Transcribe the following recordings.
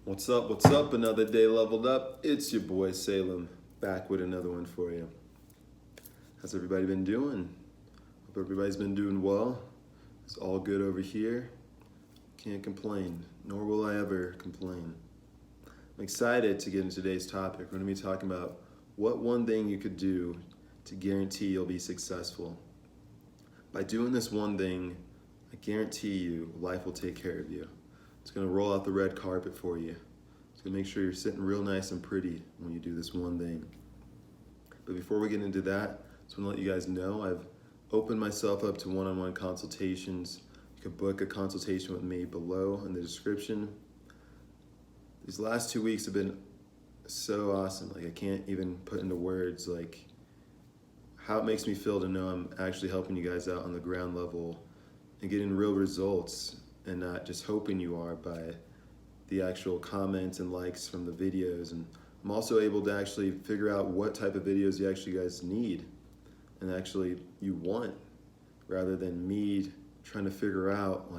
What's up? What's up? Another day leveled up. It's your boy Salem back with another one for you. How's everybody been doing? Hope everybody's been doing well. It's all good over here. Can't complain, nor will I ever complain. I'm excited to get into today's topic. We're going to be talking about what one thing you could do to guarantee you'll be successful. By doing this one thing, I guarantee you life will take care of you. It's going to roll out the red carpet for you. It's going to make sure you're sitting real nice and pretty when you do this one thing. But before we get into that, I just want to let you guys know I've opened myself up to one-on-one consultations. You can book a consultation with me below in the description. These last 2 weeks have been so awesome. I can't even put into words how it makes me feel to know I'm actually helping you guys out on the ground level and getting real results, and not just hoping you are by the actual comments and likes from the videos. And I'm also able to actually figure out what type of videos you actually guys need and actually you want, rather than me trying to figure out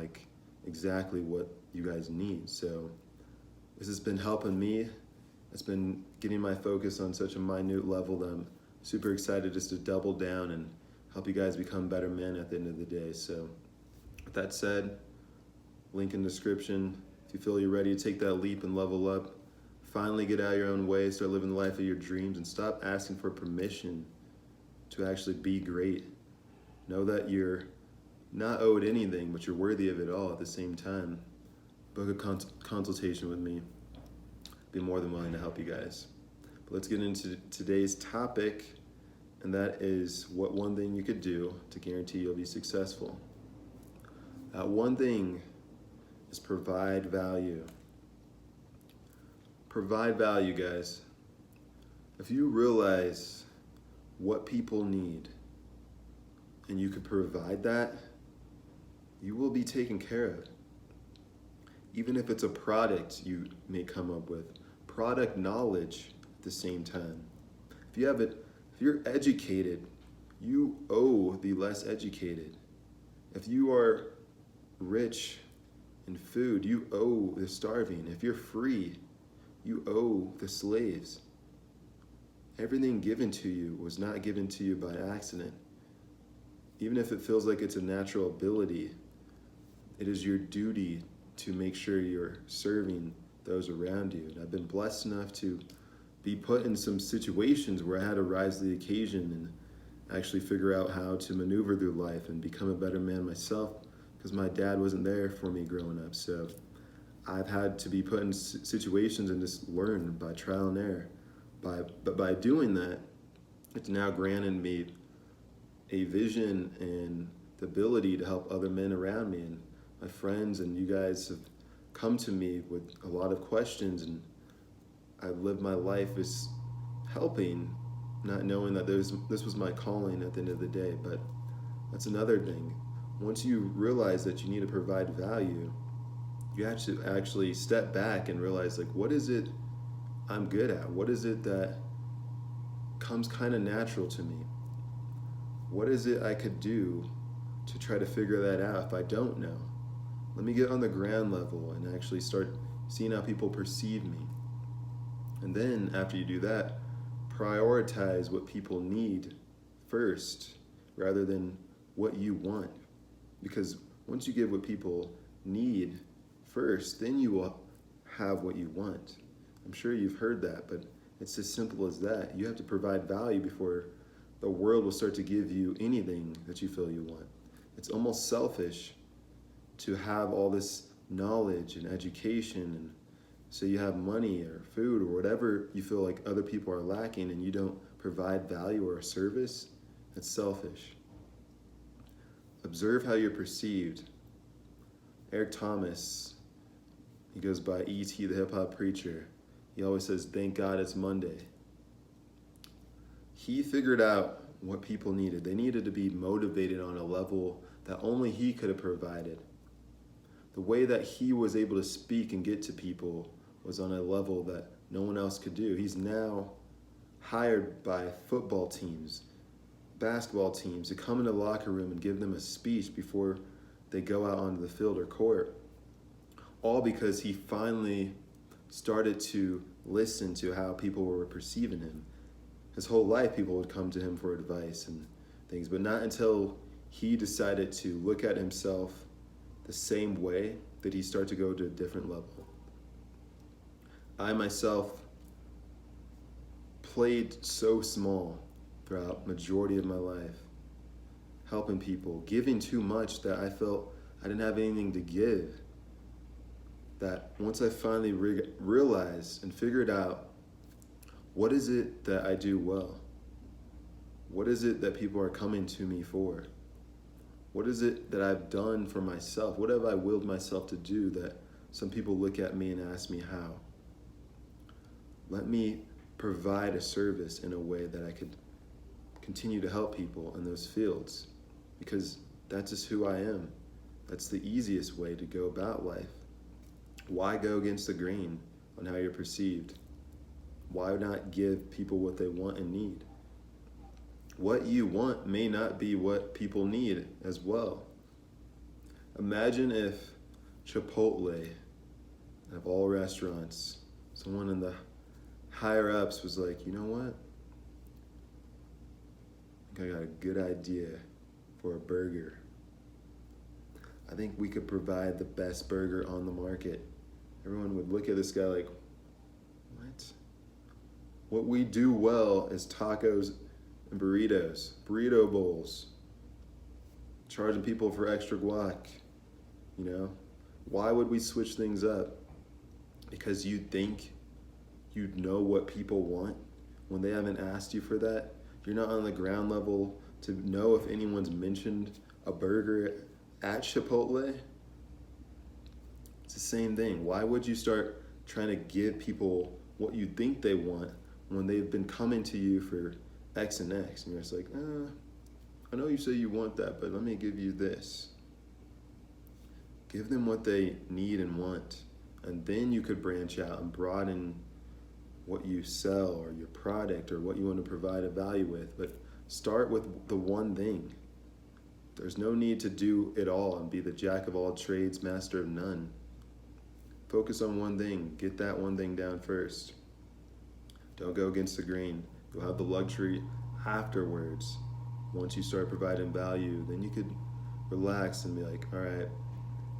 exactly what you guys need. So this has been helping me. It's been getting my focus on such a minute level that I'm super excited just to double down and help you guys become better men at the end of the day. So with that said, link in the description. If you feel you're ready to take that leap and level up, finally get out of your own way, start living the life of your dreams, and stop asking for permission to actually be great. Know that you're not owed anything, but you're worthy of it all at the same time. Book a consultation with me. Be more than willing to help you guys. But let's get into today's topic, and that is what one thing you could do to guarantee you'll be successful. That one thing is provide value. Provide value, guys. If you realize what people need and you could provide that, you will be taken care of. Even if it's a product you may come up with, product knowledge at the same time. If you're educated, you owe the less educated. If you are rich in food, you owe the starving. If you're free, you owe the slaves. Everything given to you was not given to you by accident. Even if it feels like it's a natural ability, it is your duty to make sure you're serving those around you. And I've been blessed enough to be put in some situations where I had to rise to the occasion and actually figure out how to maneuver through life and become a better man myself, because my dad wasn't there for me growing up. So I've had to be put in situations and just learn by trial and error. But by doing that, it's now granted me a vision and the ability to help other men around me. And my friends and you guys have come to me with a lot of questions, and I've lived my life as helping, not knowing that this was my calling at the end of the day. But that's another thing. Once you realize that you need to provide value, you have to actually step back and realize, what is it I'm good at? What is it that comes kind of natural to me? What is it I could do to try to figure that out if I don't know? Let me get on the ground level and actually start seeing how people perceive me. And then after you do that, prioritize what people need first rather than what you want. Because once you give what people need first, then you will have what you want. I'm sure you've heard that, but it's as simple as that. You have to provide value before the world will start to give you anything that you feel you want. It's almost selfish to have all this knowledge and education, and so you have money or food or whatever you feel like other people are lacking, and you don't provide value or a service. It's selfish. Observe how you're perceived. Eric Thomas, he goes by E.T. the hip-hop preacher. He always says, "Thank God it's Monday." He figured out what people needed. They needed to be motivated on a level that only he could have provided. The way that he was able to speak and get to people was on a level that no one else could do. He's now hired by football teams, basketball teams, to come in the locker room and give them a speech before they go out onto the field or court. All because he finally started to listen to how people were perceiving him. His whole life, people would come to him for advice and things, but not until he decided to look at himself the same way did he start to go to a different level. I myself played so small throughout majority of my life, helping people, giving too much that I felt I didn't have anything to give. That once I finally realized and figured out, what is it that I do well? What is it that people are coming to me for? What is it that I've done for myself? What have I willed myself to do that some people look at me and ask me how? Let me provide a service in a way that I could continue to help people in those fields, because that's just who I am. That's the easiest way to go about life. Why go against the grain on how you're perceived? Why not give people what they want and need? What you want may not be what people need as well. Imagine if Chipotle, of all restaurants, someone in the higher ups was like, you know what? I think I got a good idea for a burger. I think we could provide the best burger on the market. Everyone would look at this guy like, what? What we do well is tacos and burritos, burrito bowls, charging people for extra guac, you know? Why would we switch things up? Because you think you know what people want when they haven't asked you for that? You're not on the ground level to know if anyone's mentioned a burger at Chipotle. It's the same thing. Why would you start trying to give people what you think they want when they've been coming to you for X and X? And you're just like, I know you say you want that, but let me give you this. Give them what they need and want. And then you could branch out and broaden what you sell or your product or what you want to provide a value with. But start with the one thing. There's no need to do it all and be the jack of all trades, master of none. Focus on one thing. Get that one thing down first. Don't go against the grain. You'll have the luxury afterwards. Once you start providing value, then you could relax and be like, all right,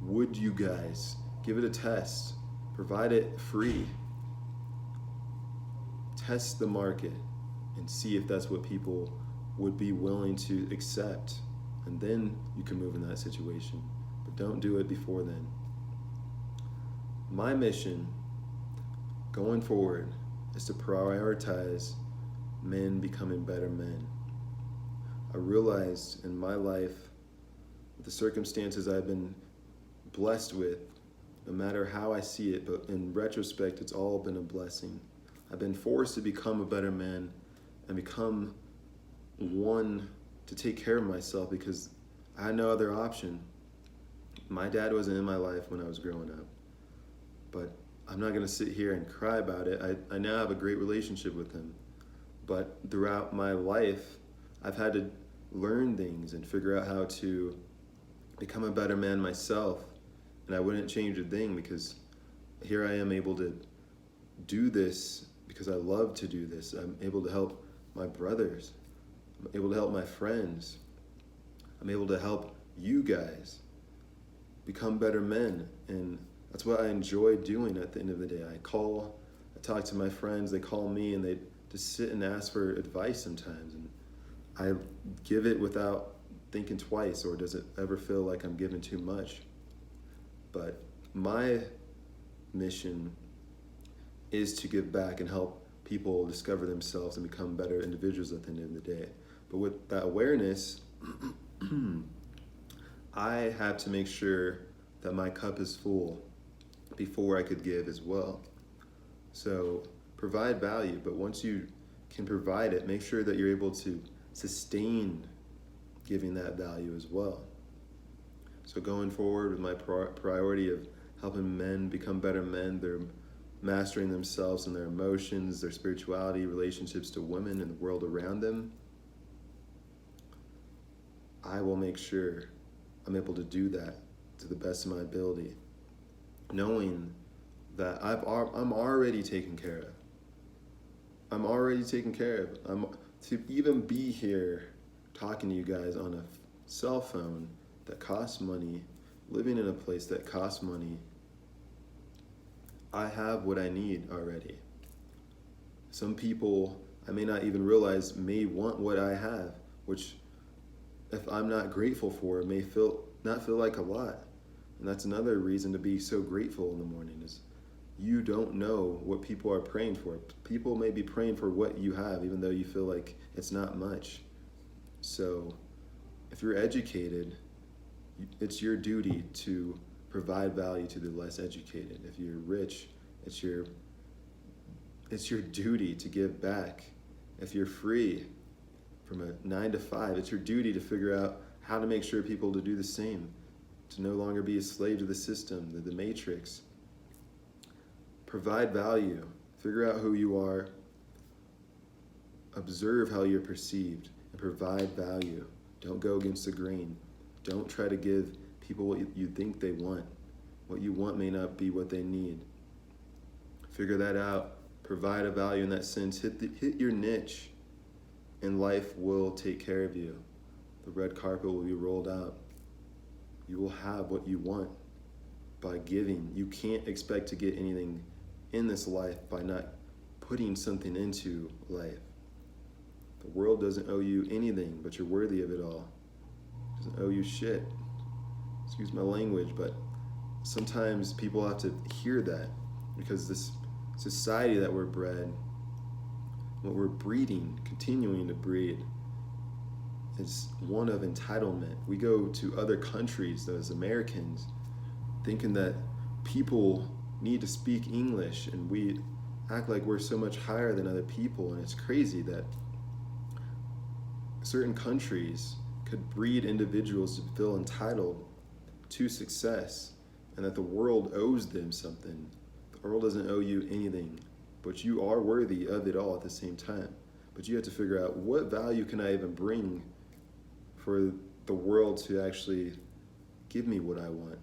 would you guys give it a test? Provide it free. Test the market and see if that's what people would be willing to accept. And then you can move in that situation. But don't do it before then. My mission going forward is to prioritize men becoming better men. I realized in my life, with the circumstances I've been blessed with, no matter how I see it, but in retrospect, it's all been a blessing. I've been forced to become a better man and become one to take care of myself because I had no other option. My dad wasn't in my life when I was growing up, but I'm not gonna sit here and cry about it. I now have a great relationship with him, but throughout my life, I've had to learn things and figure out how to become a better man myself, and I wouldn't change a thing because here I am able to do this because I love to do this. I'm able to help my brothers. I'm able to help my friends. I'm able to help you guys become better men. And that's what I enjoy doing at the end of the day. I talk to my friends, they call me, and they just sit and ask for advice sometimes. And I give it without thinking twice, or does it ever feel like I'm giving too much? But my mission is to give back and help people discover themselves and become better individuals at the end of the day. But with that awareness, I have to make sure that my cup is full before I could give as well. So provide value, but once you can provide it, make sure that you're able to sustain giving that value as well. So going forward with my priority of helping men become better men, they're mastering themselves and their emotions, their spirituality, relationships to women and the world around them, I will make sure I'm able to do that to the best of my ability, knowing that I'm already taken care of. I'm already taken care of. To even be here talking to you guys on a cell phone that costs money, living in a place that costs money, I have what I need already. Some people I may not even realize may want what I have, which if I'm not grateful for, may not feel like a lot. And that's another reason to be so grateful in the morning is you don't know what people are praying for. People may be praying for what you have, even though you feel like it's not much. So if you're educated, it's your duty to provide value to the less educated. If you're rich, it's your duty to give back. If you're free from a 9 to 5, it's your duty to figure out how to make sure people to do the same, to no longer be a slave to the system, the matrix. Provide value. Figure out who you are. Observe how you're perceived and provide value. Don't go against the grain. Don't try to give people what you think they want. What you want may not be what they need. Figure that out. Provide a value in that sense. Hit your niche, and life will take care of you. The red carpet will be rolled out. You will have what you want by giving. You can't expect to get anything in this life by not putting something into life. The world doesn't owe you anything, but you're worthy of it all. It doesn't owe you shit. Excuse my language, but sometimes people have to hear that because this society that we're bred, what we're breeding, continuing to breed, is one of entitlement. We go to other countries as Americans thinking that people need to speak English, and we act like we're so much higher than other people, and it's crazy that certain countries could breed individuals to feel entitled to success and that the world owes them something. The world doesn't owe you anything, but you are worthy of it all at the same time. But you have to figure out, what value can I even bring for the world to actually give me what I want?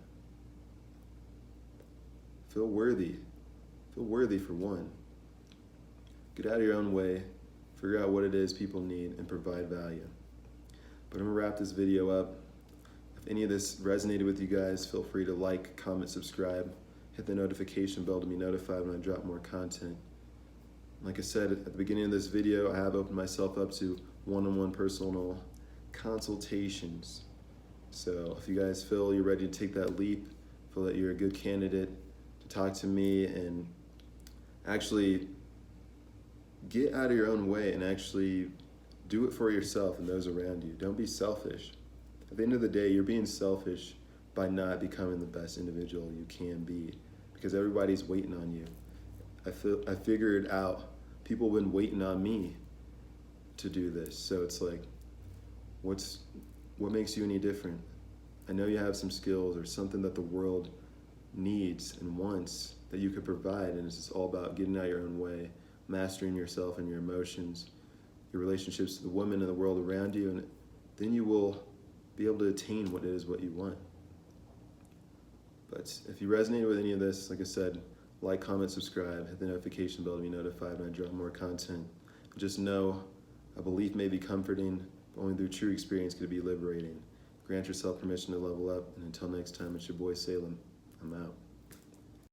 Feel worthy. Feel worthy for one. Get out of your own way, figure out what it is people need, and provide value. But I'm gonna wrap this video up. If any of this resonated with you guys, feel free to like, comment, subscribe. Hit the notification bell to be notified when I drop more content. Like I said at the beginning of this video, I have opened myself up to one-on-one personal consultations. So if you guys feel you're ready to take that leap, feel that you're a good candidate to talk to me and actually get out of your own way and actually do it for yourself and those around you. Don't be selfish. At the end of the day, you're being selfish by not becoming the best individual you can be, because everybody's waiting on you. I figured out people have been waiting on me to do this. So it's like, what makes you any different? I know you have some skills or something that the world needs and wants that you could provide, and it's just all about getting out of your own way, mastering yourself and your emotions, your relationships to the women in the world around you, and then you will be able to attain what it is what you want. But if you resonate with any of this, like I said, like, comment, subscribe, hit the notification bell to be notified when I drop more content. Just know a belief may be comforting, but only through true experience can it be liberating. Grant yourself permission to level up, and until next time, it's your boy Salem. I'm out.